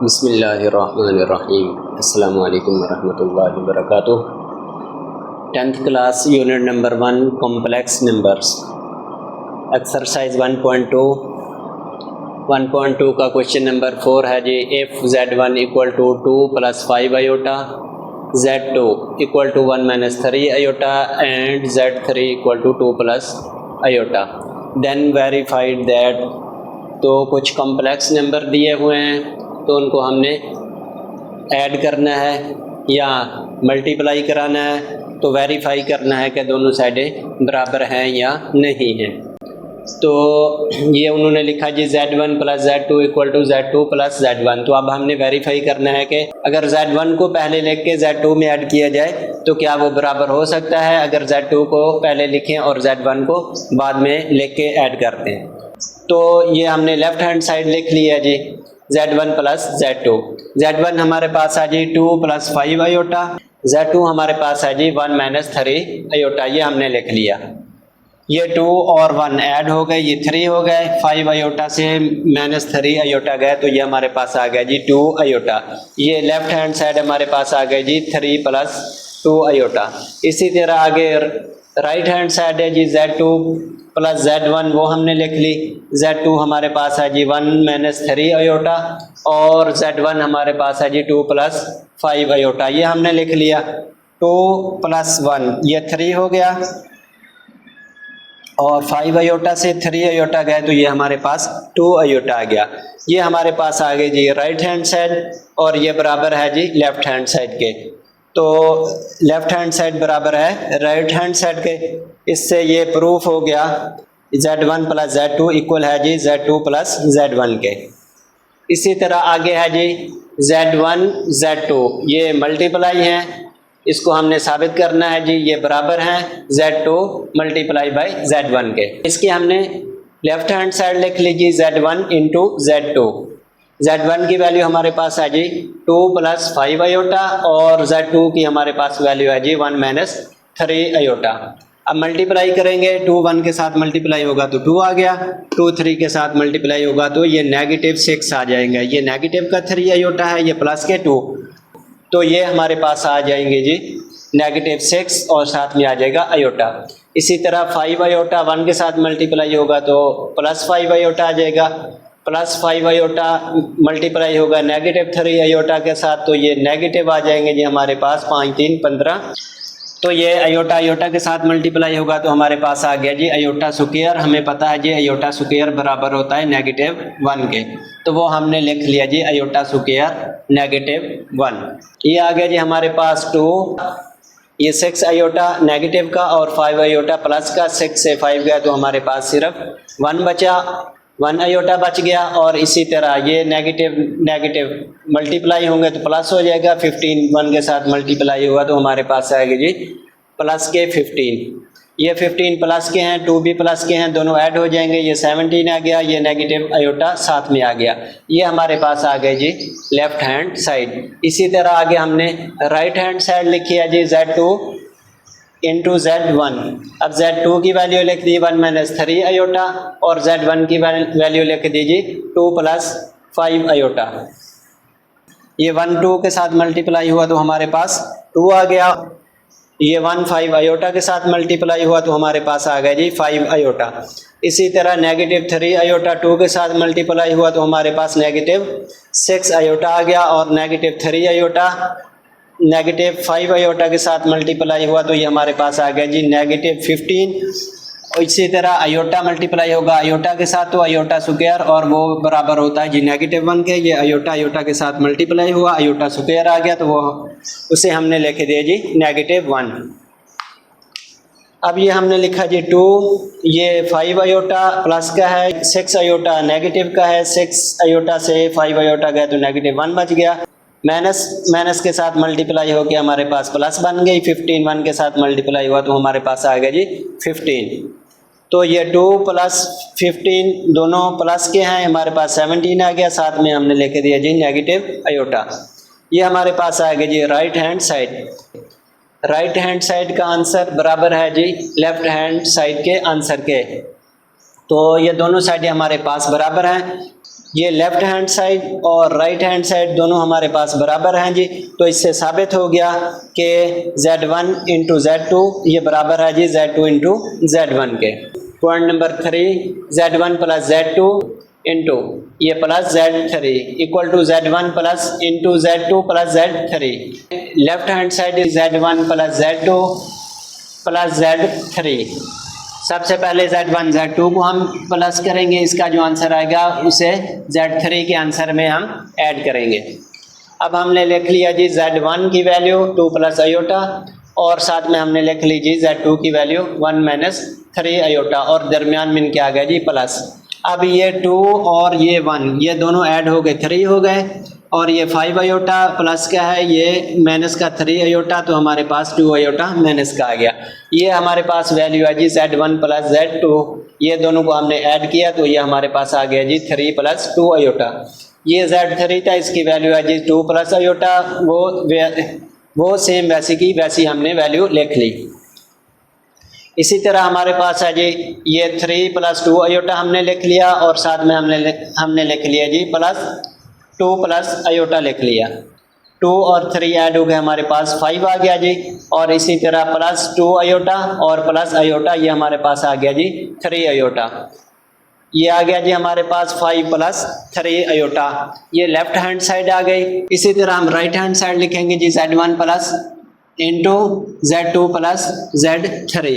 बिस्मिल्लाहिर्रहमानिर्रहीम। अस्सलामु अलैकुम वरहमतुल्लाहि वबरकातुह। 10th class unit number 1 complex numbers exercise 1.2 का क्वेश्चन नंबर 4 है जी। If z1 equal to 2 + 5 iota, z2 equal to 1 - 3 iota and z3 equal to 2 + iota, then verified that. तो कुछ कॉम्प्लेक्स नंबर दिए हुए हैं तो उनको हमने ऐड करना है या मल्टीप्लाई कराना है, तो वेरीफाई करना है कि दोनों साइडें बराबर हैं या नहीं हैं। तो ये उन्होंने लिखा जी z1 + z2 equal to z2 + z1। तो अब हमने वेरीफाई करना है कि अगर z1 को पहले लिख के z2 में ऐड किया जाए तो क्या वो बराबर हो सकता है, अगर z2 को पहले लिखें और z1 को बाद में लिख के ऐड करते हैं। तो ये हमने लेफ्ट हैंड साइड लिख लिया जी, z1 + z2। z1 हमारे पास है जी 2 + 5 आयोटा, z2 हमारे पास है जी 1 - 3 आयोटा। ये हमने लिख लिया। ये 2 और 1 ऐड हो गए, ये 3 हो गए, 5 आयोटा से -3 आयोटा गए तो ये हमारे पास आ गया जी 2 आयोटा। ये लेफ्ट हैंड साइड हमारे पास आ गए जी 3 + 2 आयोटा। इसी तरह आगे राइट हैंड साइड है जी z2 + z1, वो हमने लिख ली। z2 हमारे पास है जी 1 - 3 आयोटा और z1 हमारे पास है जी 2 + 5 आयोटा। ये हमने लिख लिया। 2 + 1 ये 3 हो गया और 5 आयोटा से 3 आयोटा गए तो ये हमारे पास 2 आयोटा आ गया। ये हमारे पास आ गए जी राइट हैंड साइड और ये बराबर है जी लेफ्ट हैंड साइड के। तो लेफ्ट हैंड साइड बराबर है राइट हैंड साइड के। इससे ये प्रूफ हो गया z1 + z2 इक्वल है जी z2 + z1 के। इसी तरह आगे है जी z1 z2, ये मल्टीप्लाई हैं, इसको हमने साबित करना है जी, ये बराबर हैं z2 × z1 के। इसके हमने लेफ्ट हैंड साइड लिख लीजिए z1 × z2। z1 की वैल्यू हमारे पास है जी 2 + 5 आयोटा और z2 की हमारे पास वैल्यू है जी 1 - 3 आयोटा। अब मल्टीप्लाई करेंगे, 2 1 के साथ मल्टीप्लाई होगा तो 2 आ गया, 2 3 के साथ मल्टीप्लाई होगा तो ये -6 आ जाएंगे। ये नेगेटिव का 3 आयोटा है, ये प्लस के 2, तो ये हमारे पास आ जाएंगे जी -6 और साथ में आ जाएगा आयोटा। इसी तरह 5 आयोटा 1 के साथ मल्टीप्लाई होगा तो +5 आयोटा आ जाएगा, +5 आयोटा मल्टीप्लाई होगा -3 आयोटा के साथ तो ये नेगेटिव आ जाएंगे जी हमारे पास 5 3 15। तो ये आयोटा आयोटा के साथ मल्टीप्लाई होगा तो हमारे पास आ गया जी आयोटा स्क्वायर। हमें पता है जी आयोटा स्क्वायर बराबर होता है -1 के, तो वो हमने लिख लिया जी आयोटा स्क्वायर -1। ये आ गया जी हमारे पास 2, ये 6 आयोटा नेगेटिव का और 5 आयोटा प्लस का, 6 से 5 गया तो हमारे पास सिर्फ 1 बचा, 1 आयोटा बच गया। और इसी तरह ये नेगेटिव मल्टीप्लाई होंगे तो प्लस हो जाएगा, 15 1 के साथ मल्टीप्लाई होगा तो हमारे पास आएगा जी प्लस के 15। ये 15 प्लस के हैं, 2 भी प्लस के हैं, दोनों ऐड हो जाएंगे, ये 17 आ गया, ये नेगेटिव आयोटा साथ में आ गया। ये हमारे पास आ गए जी लेफ्ट हैंड साइड। इसी तरह आगे हमने राइट हैंड साइड लिखी है जी z2 × z1। अब z2 की वैल्यू लिख दी 1 - 3 आयोटा और z1 की वैल्यू लिख दीजिए 2 + 5 आयोटा। ये 1 2 के साथ मल्टीप्लाई हुआ तो हमारे पास 2 आ गया, ये 1 5 आयोटा के साथ मल्टीप्लाई हुआ तो हमारे पास आ गया जी 5 आयोटा। इसी तरह -3 आयोटा 2 के साथ मल्टीप्लाई हुआ तो हमारे पास -6 आयोटा आ गया और -3 आयोटा -5 आयोटा के साथ मल्टीप्लाई हुआ तो ये हमारे पास आ गया जी -15। इसी तरह आयोटा मल्टीप्लाई होगा आयोटा के साथ तो आयोटा स्क्वायर और वो बराबर होता है जी -1 के। ये आयोटा आयोटा के साथ मल्टीप्लाई हुआ, आयोटा स्क्वायर आ गया तो वो उसे हमने लिख दिया जी -1। अब ये हमने लिखा जी 2, ये 5 आयोटा प्लस का है, 6 आयोटा नेगेटिव का है, 6 आयोटा से 5 आयोटा गया तो -1 बच गया, माइनस के साथ मल्टीप्लाई होकर हमारे पास प्लस बन गई, 15 1 के साथ मल्टीप्लाई हुआ तो हमारे पास आ गया जी 15। तो ये 2 + 15 दोनों प्लस के हैं, हमारे पास 17 आ गया, साथ में हमने लेके दिया जी नेगेटिव आयोटा। ये हमारे पास आ गया जी right hand side. Right hand side का आंसर बराबर है जी लेफ्ट हैंड साइड के आंसर के। तो ये दोनों साइडें हमारे पास बराबर हैं। ये लेफ्ट हैंड साइड और राइट हैंड साइड दोनों हमारे पास बराबर हैं जी। तो इससे साबित हो गया कि Z1 इंटू Z2 ये बराबर है जी Z2 इंटू Z1 के। Point number 3, Z1 plus Z2 into ये plus Z3 equal to Z1 plus into Z2 plus Z3। Left hand side Z1 plus Z2 plus Z3। सबसे पहले Z1 Z2 को हम plus करेंगे, इसका जो आंसर आएगा उसे Z3 के आंसर में हम ऐड करेंगे। अब हमने लिख लिया जी Z1 की वैल्यू 2 प्लस अयोटा और साथ में हमने लिख ली जी Z2 की वैल्यू 1 माइनस 3 अयोटा और दरमियान में क्या आ गया जी प्लस। अब ये 2 और ये 1 ये दोनों ऐड हो गए 3 हो गए और ये 5 अयोटा प्लस का है ये माइनस का 3 अयोटा, तो हमारे पास 2 अयोटा माइनस का आ गया। ये हमारे पास वैल्यू है जी Z1 प्लस Z2, ये दोनों को हमने ऐड किया तो ये हमारे पास आ गया जी 3 प्लस 2 अयोटा। ये Z3 था, इसकी वैल्यू है जी 2 प्लस अयोटा, वो सेम वैसी की वैसी हमने वैल्यू लिख ली। इसी तरह हमारे पास है जी ये 3 प्लस 2 अयोटा हमने लिख लिया और साथ में हमने लिख लिया जी प्लस 2 प्लस अयोटा लिख लिया। 2 और 3 ऐड हो गए हमारे पास 5 आ गया जी और इसी तरह प्लस 2 अयोटा और प्लस अयोटा ये हमारे पास आ गया जी 3 अयोटा। ये आ गया जी हमारे पास 5 प्लस 3 अयोटा, ये लेफ्ट हैंड साइड आ गई। इसी तरह हम राइट हैंड साइड लिखेंगे जी Z1 plus into Z2 plus Z3।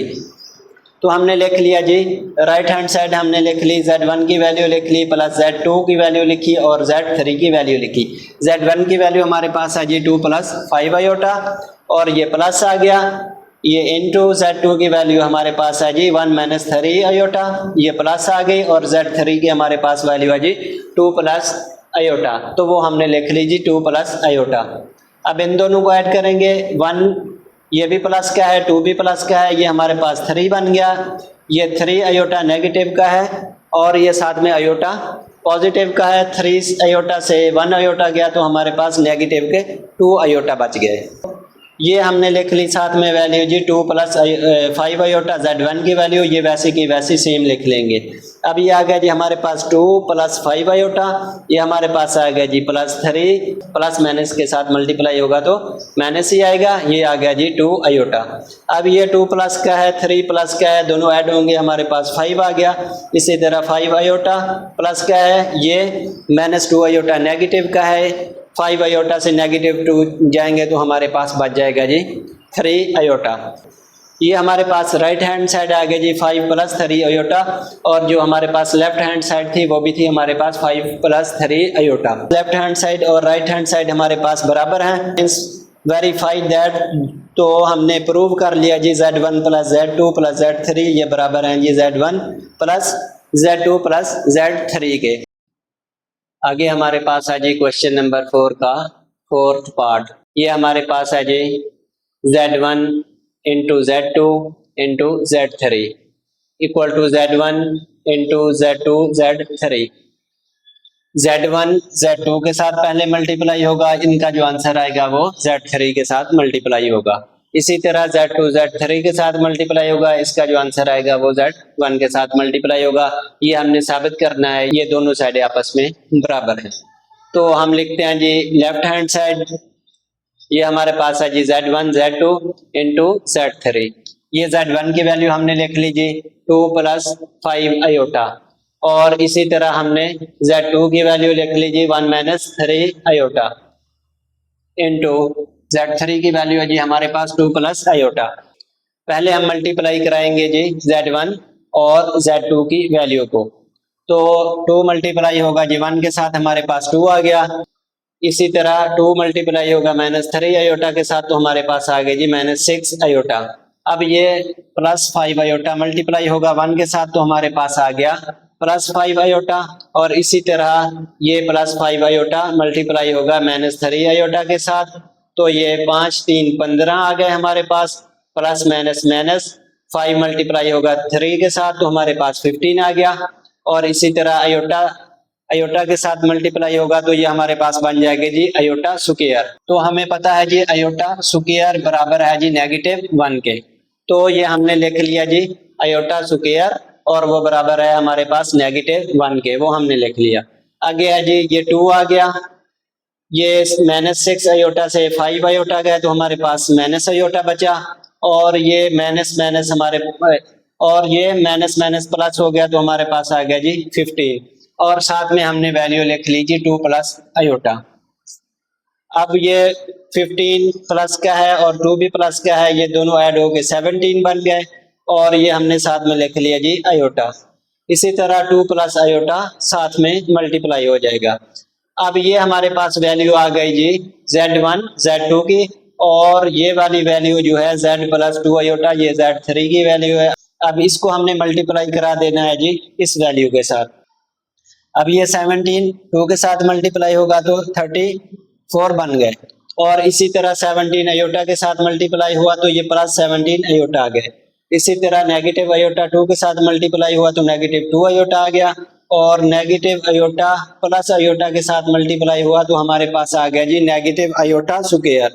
तो हमने लिख लिया जी राइट हैंड साइड हमने लिख ली Z1 की वैल्यू लिख ली प्लस Z2 की वैल्यू लिखी और Z3 की वैल्यू लिखी। Z1 की वैल्यू हमारे पास है जी 2 प्लस 5 अयोटा और ये प्लस आ गया, ये इंटू Z2 की वैल्यू हमारे पास है जी 1 माइनस 3 अयोटा, ये प्लस आ गई और Z3 की हमारे पास वैल्यू है जी 2 प्लस अयोटा, तो वो हमने लिख ली जी 2 प्लस अयोटा। अब इन दोनों को ऐड करेंगे, 1 ये भी प्लस का है 2 भी प्लस का है, ये हमारे पास 3 बन गया। ये 3 अयोटा नेगेटिव का है और ये साथ में अयोटा पॉजिटिव का है। 3 अयोटा से 1 अयोटा गया तो हमारे पास नेगेटिव के 2 अयोटा बच गए। ये हमने लिख ली साथ में वैल्यू जी 2 प्लस 5 अयोटा Z1 की वैल्यू ये वैसी की वैसी सेम लिख लेंगे। अब ये आ गया जी हमारे पास 2 प्लस 5 अयोटा, ये हमारे पास आ गया जी प्लस 3 प्लस माइनस के साथ मल्टीप्लाई होगा तो माइनस ही आएगा, ये आ गया जी 2 अयोटा। अब ये 2 प्लस का है 3 प्लस का है दोनों ऐड होंगे हमारे पास 5 आ गया। इसी तरह 5 अयोटा प्लस का है, ये माइनस 2 अयोटा नेगेटिव का है, 5 अयोटा से नेगेटिव 2 जाएंगे तो हमारे पास बच जाएगा जी 3 अयोटा। ये हमारे पास राइट हैंड साइड आ गई जी 5 प्लस 3 अयोटा और जो हमारे पास लेफ्ट हैंड साइड थी वो भी थी हमारे पास 5 plus 3 iota. Left hand side और राइट हैंड साइड हमारे पास बराबर हैं, मींस वेरीफाई दैट, तो हमने प्रूव कर लिया जी Z1 plus Z2 plus Z3 ये बराबर हैं जी Z1 plus Z2 plus Z3 के। आगे हमारे पास है जी क्वेश्चन नंबर 4 का 4th पार्ट। ये हमारे पास है जी Z1 into Z2 into Z3 equal to Z1 into Z2 Z3। Z1 Z2 के साथ पहले मल्टीप्लाई होगा, इनका जो आंसर आएगा वो Z3 के साथ मल्टीप्लाई होगा। इसी तरह Z2 Z3 के साथ मल्टीप्लाई होगा, इसका जो आंसर आएगा वो Z1 के साथ मल्टीप्लाई होगा। ये हमने साबित करना है ये दोनों साइड आपस में बराबर है। तो हम लिखते हैं जी लेफ्ट हैंड साइड, ये हमारे पास है जी Z1 Z2 इंटू Z3। ये Z1 की वैल्यू हमने लिख ली जी 2 प्लस 5 अयोटा और इसी तरह हमने Z2 की वैल्यू लिख ली जी 1 माइनस 3 अयोटा इंटू Z3 की वैल्यू है जी हमारे पास 2 प्लस अयोटा। पहले हम मल्टीप्लाई कराएंगे जी Z1 और Z2 की वैल्यू को, तो 2 मल्टीप्लाई होगा जी 1 के साथ हमारे पास 2 आ गया। इसी तरह 2 मल्टीप्लाई होगा माइनस 3 अयोटा के साथ तो हमारे पास आ गई जी माइनस 6 अयोटा। अब ये प्लस 5 अयोटा मल्टीप्लाई होगा 1 के साथ तो हमारे पास आ गया प्लस 5 अयोटा और इसी तरह ये प्लस 5 अयोटा मल्टीप्लाई होगा माइनस 3 अयोटा के साथ, तो ये 5 3 15 आ गए हमारे पास, प्लस माइनस माइनस 5 मल्टीप्लाई होगा 3 के साथ तो हमारे पास 15 आ गया और इसी तरह अयोटा के साथ मल्टीप्लाई होगा तो ये हमारे पास बन जाएगा जी अयोटा स्क्वायर। तो हमें पता है जी अयोटा स्क्वायर बराबर है जी -1 के, तो ये हमने लिख लिया जी अयोटा स्क्वायर और वो बराबर है हमारे पास -1 के, वो हमने लिख लिया। आगे है जी ये 2 आ गया, ये -6 अयोटा से 5 अयोटा गया तो हमारे पास माइनस अयोटा बचा, और ये माइनस माइनस हमारे, और ये माइनस माइनस प्लस हो गया तो हमारे पास आ गया जी 15, और साथ में हमने वैल्यू लिख ली जी 2 प्लस अयोटा। अब ये 15 प्लस का है और 2 भी प्लस का है, ये दोनों ऐड हो गए 17 बन गए, और ये हमने साथ में लिख लिया जी अयोटा। इसी तरह 2 प्लस अयोटा साथ में मल्टीप्लाई हो जाएगा। अब ये हमारे पास वैल्यू आ गई जी Z1 Z2 की, और ये वाली वैल्यू जो है Z प्लस 2 अयोटा ये Z3 की वैल्यू है। अब इसको हमने मल्टीप्लाई करा देना है जी इस वैल्यू के साथ। अब ये 17 2 के साथ मल्टीप्लाई होगा तो 34 बन गए, और इसी तरह 17 अयोटा के साथ मल्टीप्लाई हुआ तो ये प्लस 17 अयोटा आ गए। इसी तरह नेगेटिव अयोटा 2 के साथ मल्टीप्लाई हुआ तो नेगेटिव 2 अयोटा आ गया, और नेगेटिव अयोटा प्लस अयोटा के साथ मल्टीप्लाई हुआ तो हमारे पास आ गया जी नेगेटिव अयोटा स्क्वायर।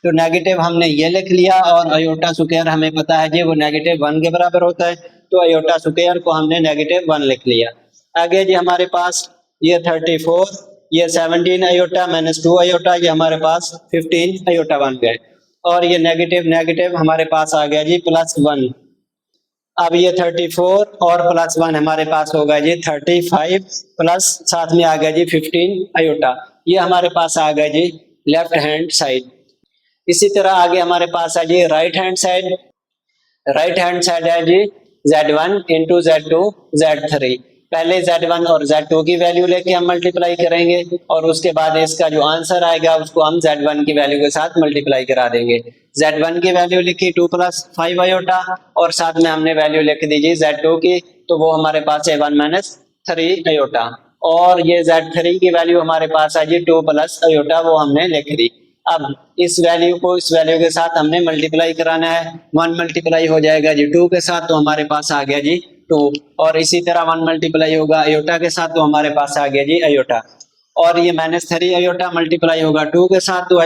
तो नेगेटिव हमने ये लिख लिया, और अयोटा स्क्वायर हमें पता है जी वो -1 के बराबर होता है, तो अयोटा स्क्वायर को हमने -1 लिख लिया। आगे जी हमारे पास ये 34, ये 17 अयोटा -2 अयोटा, ये हमारे पास 15 अयोटा बन गए, और ये नेगेटिव नेगेटिव हमारे पास आ गया जी +1। अब ये 34 और +1 हमारे पास होगा जी 35, प्लस साथ में आ गया जी 15 अयोटा। ये हमारे पास आ गया जी लेफ्ट हैंड साइड। इसी तरह आगे हमारे पास है जी right hand side. Right hand side है जी Z1 इंटू Z2 Z3। पहले Z1 और Z2 की वैल्यू लेके हम मल्टीप्लाई करेंगे, और उसके बाद इसका जो आंसर आएगा उसको हम Z1 की वैल्यू के साथ मल्टीप्लाई करा देंगे। Z1 की वैल्यू लिखी 2 + 5 अयोटा, और साथ में हमने वैल्यू लिख दी जी Z2 की, तो वो हमारे पास है 1 - 3 अयोटा, और ये Z3 की वैल्यू हमारे पास है जी 2 + अयोटा, वो हमने लिख दी। अब इस वैल्यू को इस वैल्यू के साथ हमने मल्टीप्लाई कराना है। 1 मल्टीप्लाई हो जाएगा जी 2 के साथ, तो हमारे पास आ गया जी 2, और इसी तरह 1 मल्टीप्लाई होगा अयोटा के साथ, तो हमारे पास आ गया जी अयोटा, और ये -3 अयोटा मल्टीप्लाई होगा 2 के साथ, तो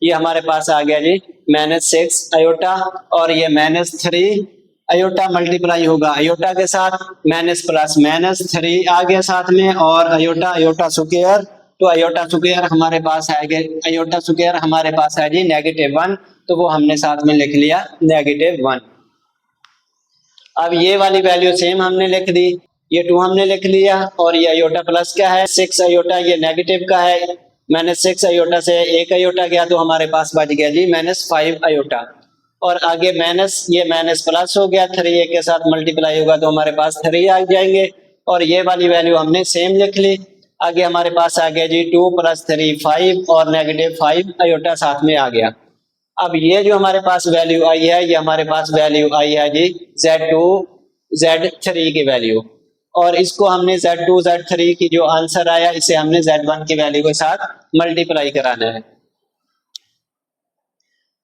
ये हमारे पास आ गया जी -6 अयोटा, और ये -3 अयोटा मल्टीप्लाई होगा अयोटा के साथ, माइनस प्लस -3 आ गया साथ में, और अयोटा अयोटा स्क्वायर, तो अयोटा स्क्वायर हमारे पास है, अयोटा स्क्वायर हमारे पास है जी -1, तो वो हमने साथ में लिख लिया -1। अब ये वाली वैल्यू सेम हमने लिख दी, ये 2 हमने लिख लिया, और ये अयोटा प्लस का है 6 अयोटा, ये नेगेटिव का है, -6 अयोटा से 1 अयोटा गया तो हमारे पास बच गया जी -5 अयोटा, और आगे माइनस, ये माइनस प्लस हो गया 3 1 के साथ मल्टीप्लाई होगा तो हमारे पास 3 आ जाएंगे, और ये वाली वैल्यू हमने सेम लिख ली। आगे हमारे पास आ गया जी 2 + 3 5, और -5 अयोटा साथ में आ गया। अब ये जो हमारे पास वैल्यू आई है, ये हमारे पास वैल्यू आई है जी Z2 Z3 की वैल्यू, और इसको हमने Z2 Z3 की जो आंसर आया इसे हमने Z1 की वैल्यू के साथ मल्टीप्लाई कराना है।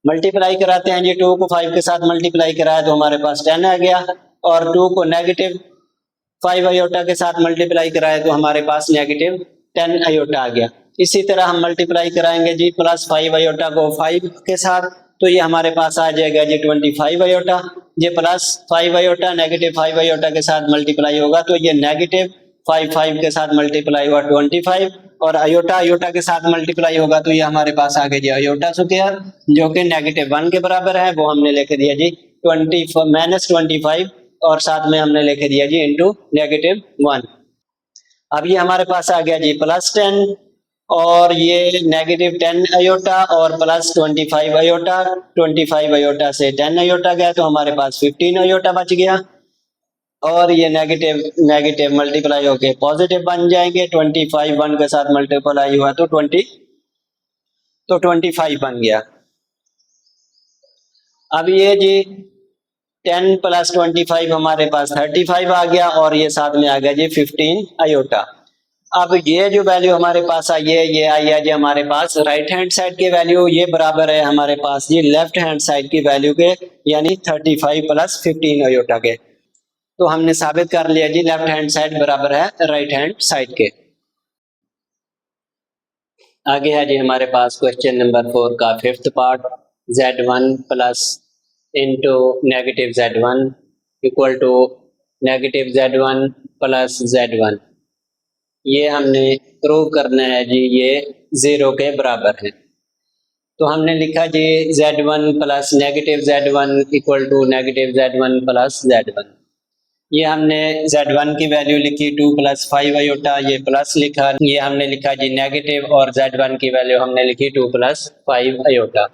मल्टीप्लाई कराते हैं जी, 2 को 5 के साथ मल्टीप्लाई कराया तो हमारे पास 10 आ गया, और 2 को -5 अयोटा के साथ मल्टीप्लाई कराए तो हमारे पास -10 अयोटा आ गया। इसी तरह हम मल्टीप्लाई कराएंगे जी +5 अयोटा को 5 के साथ, तो ये हमारे पास आ जाएगा जी 25 अयोटा। ये +5 अयोटा -5 अयोटा के साथ मल्टीप्लाई होगा तो ये -5 के साथ मल्टीप्लाई हुआ 25, और अयोटा अयोटा के साथ मल्टीप्लाई होगा तो ये हमारे पास आ गया जी अयोटा स्क्वायर, जो कि -1 के बराबर है, वो हमने लिख दिया जी -25, और साथ में हमने लिख दिया जी इंटू -1। अब ये हमारे पास आ गया जी +10, और ये -10 अयोटा और +25 अयोटा, 25 अयोटा से 10 अयोटा गया तो हमारे पास 15 अयोटा बच गया, और ये नेगेटिव नेगेटिव मल्टीप्लाई होके पॉजिटिव बन जाएंगे। 25 1 के साथ मल्टीप्लाई हुआ तो 25 बन गया। अब ये जी 10 + 25 हमारे पास 35 आ गया, और ये साथ में आ गया जी 15 अयोटा। अब ये जो वैल्यू हमारे पास आई है, ये आई है जी हमारे पास राइट हैंड साइड की वैल्यू, ये बराबर है हमारे पास जी लेफ्ट हैंड साइड की वैल्यू के, यानी 35 + 15 अयोटा के। तो हमने साबित कर लिया जी लेफ्ट हैंड साइड बराबर है राइट हैंड साइड के। आगे है जी हमारे पास क्वेश्चन नंबर 4 का 5th part, Z1 plus into -Z1 equal to -Z1 + Z1। ये हमने प्रूव करना है जी, ये 0 के बराबर है। तो हमने लिखा जी z1 plus negative z1 equal to negative z1 plus z1। ये हमने z1 की वैल्यू लिखी 2 प्लस 5 आयोटा, ये प्लस लिखा। ये हमने लिखा जी नेगेटिव, और z1 की वैल्यू हमने लिखी 2 प्लस 5 आयोटा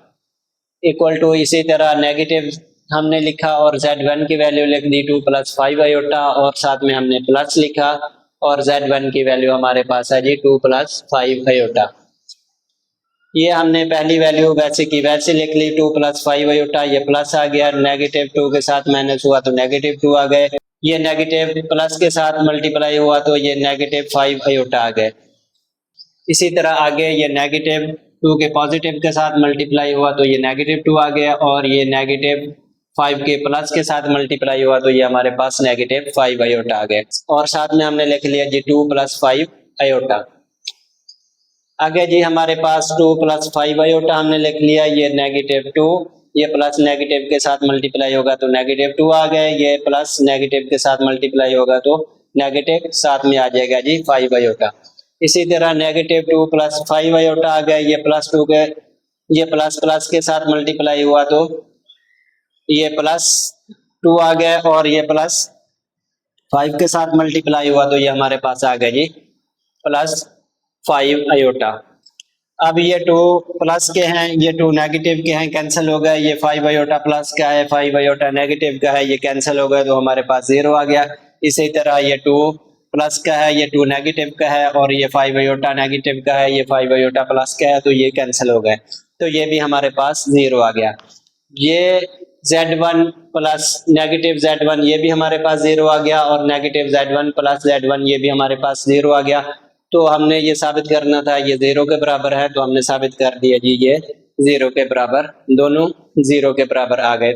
इक्वल टू, इसी तरह नेगेटिव हमने लिखा और z1 की वैल्यू लिख दी 2 प्लस 5 आयोटा, और साथ में हमने प्लस लिखा, और z1 की वैल्यू हमारे पास है जी 2 प्लस 5 आयोटा। ये हमने पहली वैल्यू वैसे की वैसे लिख ली 2 प्लस 5 आयोटा, ये प्लस आ गया, नेगेटिव 2 के साथ माइनस हुआ तो नेगेटिव 2 आ गए, ये नेगेटिव प्लस के साथ मल्टीप्लाई हुआ तो ये नेगेटिव 5 आयोटा आ गए। इसी तरह आगे ये नेगेटिव 2 के पॉजिटिव के साथ मल्टीप्लाई हुआ तो ये नेगेटिव 2 आ गया, और ये नेगेटिव 5 के प्लस के साथ मल्टीप्लाई हुआ तो ये हमारे पास नेगेटिव 5 आयोटा आ गए, और साथ में हमने लिख लिया जी 2 प्लस 5 आयोटा। आगे जी हमारे पास 2 प्लस 5 आयोटा हमने लिख लिया, ये नेगेटिव 2, ये प्लस नेगेटिव के साथ मल्टीप्लाई होगा तो नेगेटिव 2 आ गए, ये प्लस नेगेटिव के साथ मल्टीप्लाई होगा तो नेगेटिव साथ में आ जाएगा जी 5 आयोटा। इसी तरह नेगेटिव 2 प्लस 5 आयोटा आ गए, ये प्लस 2 के, ये प्लस प्लस के साथ मल्टीप्लाई हुआ तो ये प्लस 2 आ गए, और ये प्लस 5 के साथ मल्टीप्लाई हुआ तो ये हमारे पास आ गए जी प्लस 5 आयोटा। अब ये 2 प्लस के हैं, ये 2 नेगेटिव के हैं, कैंसिल हो गए, ये 5 आयोटा प्लस का है, 5 आयोटा नेगेटिव का है, ये कैंसिल हो गए तो हमारे पास 0 आ गया। इसी तरह ये 2 प्लस का है, ये 2 नेगेटिव का है, और ये 5 आयोटा नेगेटिव का है, ये 5 आयोटा प्लस का है, तो ये कैंसिल हो गए, तो ये भी हमारे पास 0 आ गया। ये z1 प्लस नेगेटिव z1 ये भी हमारे पास 0 आ गया, और नेगेटिव z1 प्लस z1 ये भी हमारे पास 0 आ गया। तो हमने ये साबित करना था ये 0 के बराबर है, तो हमने साबित कर दिया जी ये 0 के बराबर, दोनों 0 के बराबर आ गए।